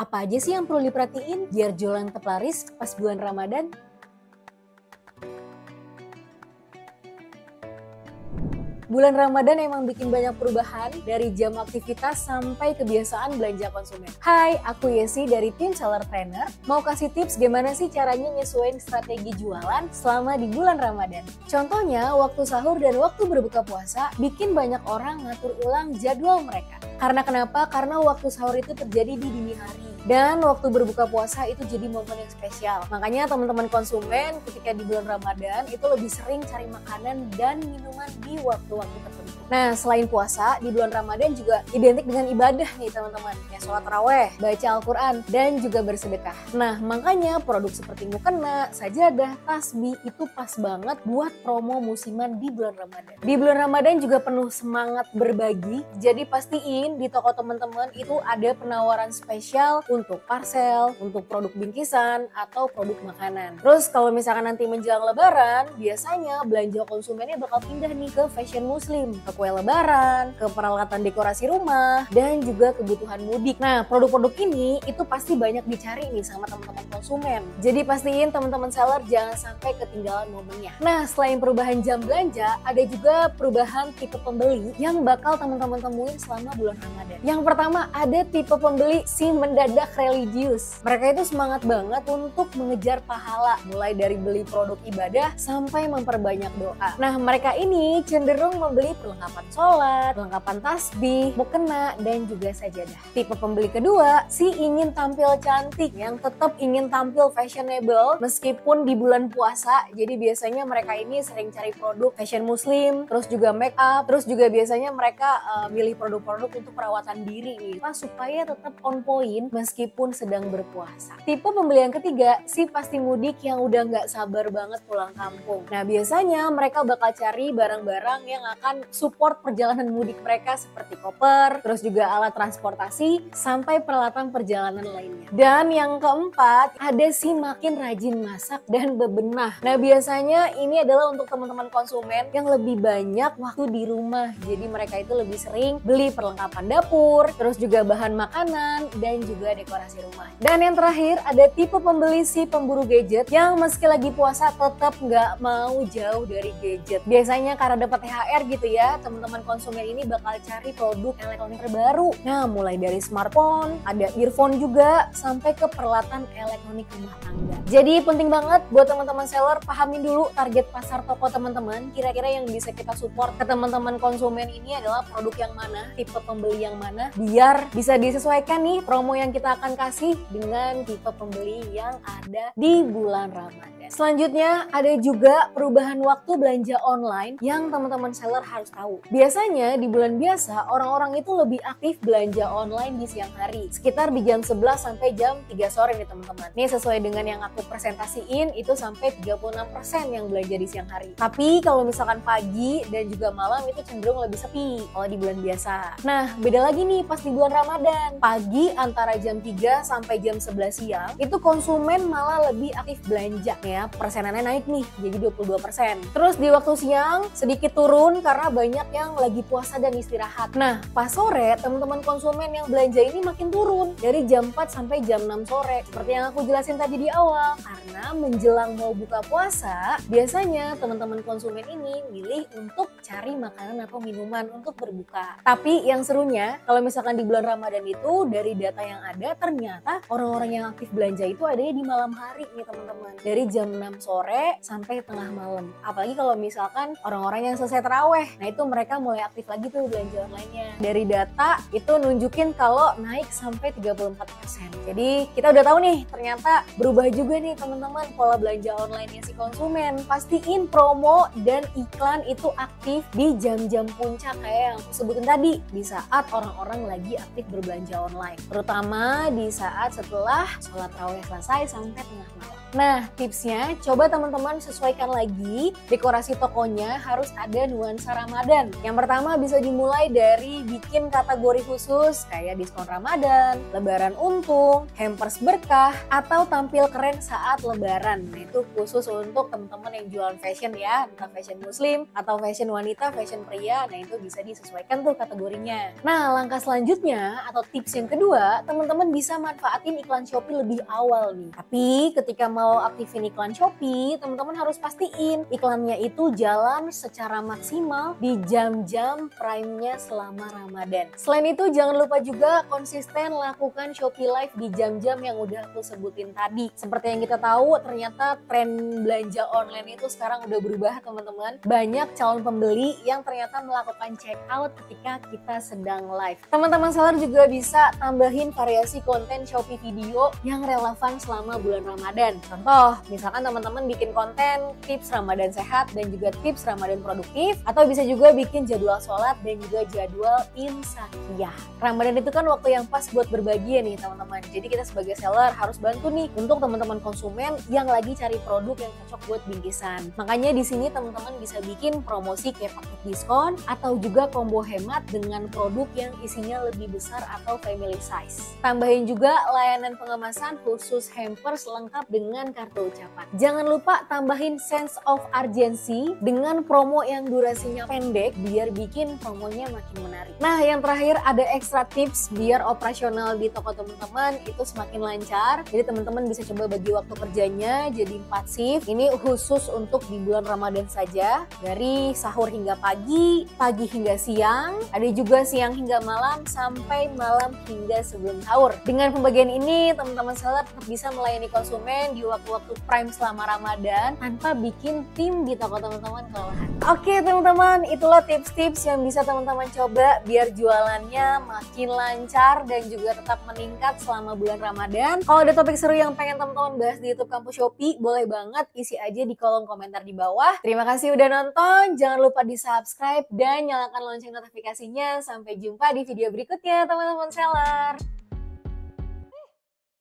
Apa aja sih yang perlu diperhatiin biar jualan tetap laris pas bulan Ramadan? Bulan Ramadan emang bikin banyak perubahan dari jam aktivitas sampai kebiasaan belanja konsumen. Hai, aku Yesi dari tim Seller Trainer. Mau kasih tips gimana sih caranya nyesuaiin strategi jualan selama di bulan Ramadan. Contohnya, waktu sahur dan waktu berbuka puasa bikin banyak orang ngatur ulang jadwal mereka. Karena kenapa? Karena waktu sahur itu terjadi di dini hari. Dan waktu berbuka puasa itu jadi momen yang spesial. Makanya teman-teman konsumen ketika di bulan Ramadan itu lebih sering cari makanan dan minuman di waktu-waktu tertentu. Nah, selain puasa, di bulan Ramadan juga identik dengan ibadah nih teman-teman. Ya, sholat taraweh, baca Al-Quran, dan juga bersedekah. Nah, makanya produk seperti mukena, sajadah, tasbih itu pas banget buat promo musiman di bulan Ramadan. Di bulan Ramadan juga penuh semangat berbagi, jadi pastiin di toko teman-teman itu ada penawaran spesial untuk parcel, untuk produk bingkisan, atau produk makanan. Terus kalau misalkan nanti menjelang lebaran, biasanya belanja konsumennya bakal pindah nih ke fashion muslim, ke kue lebaran, ke peralatan dekorasi rumah, dan juga kebutuhan mudik. Nah, produk-produk ini itu pasti banyak dicari nih sama teman-teman konsumen. Jadi pastiin teman-teman seller jangan sampai ketinggalan momennya. Nah, selain perubahan jam belanja, ada juga perubahan tipe pembeli yang bakal teman-teman temuin selama bulan Ramadan. Yang pertama, ada tipe pembeli si mendadak religius. Mereka itu semangat banget untuk mengejar pahala, mulai dari beli produk ibadah sampai memperbanyak doa. Nah, mereka ini cenderung membeli perlengkapan sholat, perlengkapan tasbih, mukena, dan juga sajadah. Tipe pembeli kedua, si ingin tampil cantik, yang tetap ingin tampil fashionable meskipun di bulan puasa. Jadi biasanya mereka ini sering cari produk fashion muslim, terus juga make up, terus juga biasanya mereka milih produk-produk untuk perawatan diri nih, supaya tetap on point meskipun sedang berpuasa. Tipe pembeli yang ketiga, si pasti mudik yang udah nggak sabar banget pulang kampung. Nah, biasanya mereka bakal cari barang-barang yang akan support perjalanan mudik mereka seperti koper, terus juga alat transportasi, sampai peralatan perjalanan lainnya. Dan yang keempat, ada si makin rajin masak dan bebenah. Nah, biasanya ini adalah untuk teman-teman konsumen yang lebih banyak waktu di rumah. Jadi mereka itu lebih sering beli perlengkapan dapur, terus juga bahan makanan, dan juga dekorasi rumah. Dan yang terakhir, ada tipe pembeli si pemburu gadget yang meski lagi puasa tetap nggak mau jauh dari gadget. Biasanya karena dapat THR gitu ya, teman-teman konsumen ini bakal cari produk elektronik terbaru. Nah, mulai dari smartphone, ada earphone juga, sampai ke peralatan elektronik rumah tangga. Jadi penting banget buat teman-teman seller, pahamin dulu target pasar toko teman-teman. Kira-kira yang bisa kita support ke teman-teman konsumen ini adalah produk yang mana, tipe pembeli yang mana, biar bisa disesuaikan nih promo yang kita akan kasih dengan tipe pembeli yang ada di bulan Ramadan. Selanjutnya ada juga perubahan waktu belanja online yang teman-teman seller harus tahu. Biasanya di bulan biasa orang-orang itu lebih aktif belanja online di siang hari, sekitar di jam 11 sampai jam 3 sore nih teman-teman. Ini sesuai dengan yang aku presentasiin itu sampai 36% yang belanja di siang hari. Tapi kalau misalkan pagi dan juga malam itu cenderung lebih sepi kalau di bulan biasa. Nah, beda lagi nih pas di bulan Ramadan. Pagi antara jam 3 sampai jam 11 siang itu konsumen malah lebih aktif belanja ya, persenannya naik nih jadi 22%. Terus di waktu siang sedikit turun karena banyak yang lagi puasa dan istirahat. Nah, pas sore teman-teman konsumen yang belanja ini makin turun dari jam 4 sampai jam 6 sore. Seperti yang aku jelasin tadi di awal, karena menjelang mau buka puasa biasanya teman-teman konsumen ini milih untuk cari makanan atau minuman untuk berbuka. Tapi yang serunya kalau misalkan di bulan Ramadan itu dari data yang ada ternyata orang-orang yang aktif belanja itu adanya di malam hari nih teman-teman. Dari jam 6 sore sampai tengah malam. Apalagi kalau misalkan orang-orang yang selesai taraweh. Nah, itu mereka mulai aktif lagi tuh belanja online-nya. Dari data itu nunjukin kalau naik sampai 34%. Jadi kita udah tahu nih ternyata berubah juga nih teman-teman pola belanja online-nya si konsumen. Pastiin promo dan iklan itu aktif di jam-jam puncak kayak yang aku sebutin tadi. Di saat orang-orang lagi aktif berbelanja online. Terutama di saat setelah sholat tarawih selesai sampai tengah malam. Nah, tipsnya coba teman-teman sesuaikan lagi dekorasi tokonya harus ada nuansa Ramadan. Yang pertama bisa dimulai dari bikin kategori khusus kayak diskon Ramadan, lebaran untung, hampers berkah, atau tampil keren saat lebaran. Nah, itu khusus untuk teman-teman yang jualan fashion ya, entah fashion muslim atau fashion wanita, fashion pria. Nah, itu bisa disesuaikan tuh kategorinya. Nah, langkah selanjutnya atau tips yang kedua, teman-teman bisa manfaatin iklan Shopee lebih awal nih. Tapi ketika mau aktifin iklan Shopee, teman-teman harus pastiin iklannya itu jalan secara maksimal di jam-jam prime-nya selama Ramadan. Selain itu, jangan lupa juga konsisten lakukan Shopee Live di jam-jam yang udah aku sebutin tadi. Seperti yang kita tahu, ternyata tren belanja online itu sekarang udah berubah, teman-teman. Banyak calon pembeli yang ternyata melakukan check out ketika kita sedang live. Teman-teman seller juga bisa tambahin variasi konten Shopee video yang relevan selama bulan Ramadan. Contoh, misalkan teman-teman bikin konten tips Ramadan sehat dan juga tips Ramadan produktif, atau bisa juga bikin jadwal sholat dan juga jadwal imsakiyah. Ramadan itu kan waktu yang pas buat berbagi nih teman-teman. Jadi kita sebagai seller harus bantu nih untuk teman-teman konsumen yang lagi cari produk yang cocok buat bingkisan. Makanya di sini teman-teman bisa bikin promosi kayak paket diskon atau juga combo hemat dengan produk yang isinya lebih besar atau family size. Tambahin juga layanan pengemasan khusus hampers lengkap dengan kartu ucapan. Jangan lupa tambahin sense of urgency dengan promo yang durasinya pendek biar bikin promonya makin menarik. Nah, yang terakhir ada extra tips biar operasional di toko teman-teman itu semakin lancar. Jadi teman-teman bisa coba bagi waktu kerjanya jadi 4 shift. Ini khusus untuk di bulan Ramadan saja, dari sahur hingga pagi, pagi hingga siang, ada juga siang hingga malam, sampai malam hingga sebelum sahur. Dengan pembagian ini, teman-teman seller tetap bisa melayani konsumen di waktu-waktu prime selama Ramadan tanpa bikin tim di toko teman-teman kelelahan. Oke teman-teman, itulah tips-tips yang bisa teman-teman coba biar jualannya makin lancar dan juga tetap meningkat selama bulan Ramadan. Kalau ada topik seru yang pengen teman-teman bahas di YouTube Kampus Shopee, boleh banget isi aja di kolom komentar di bawah. Terima kasih udah nonton, jangan lupa di subscribe dan nyalakan lonceng notifikasinya. Sampai jumpa di video berikutnya teman-teman seller.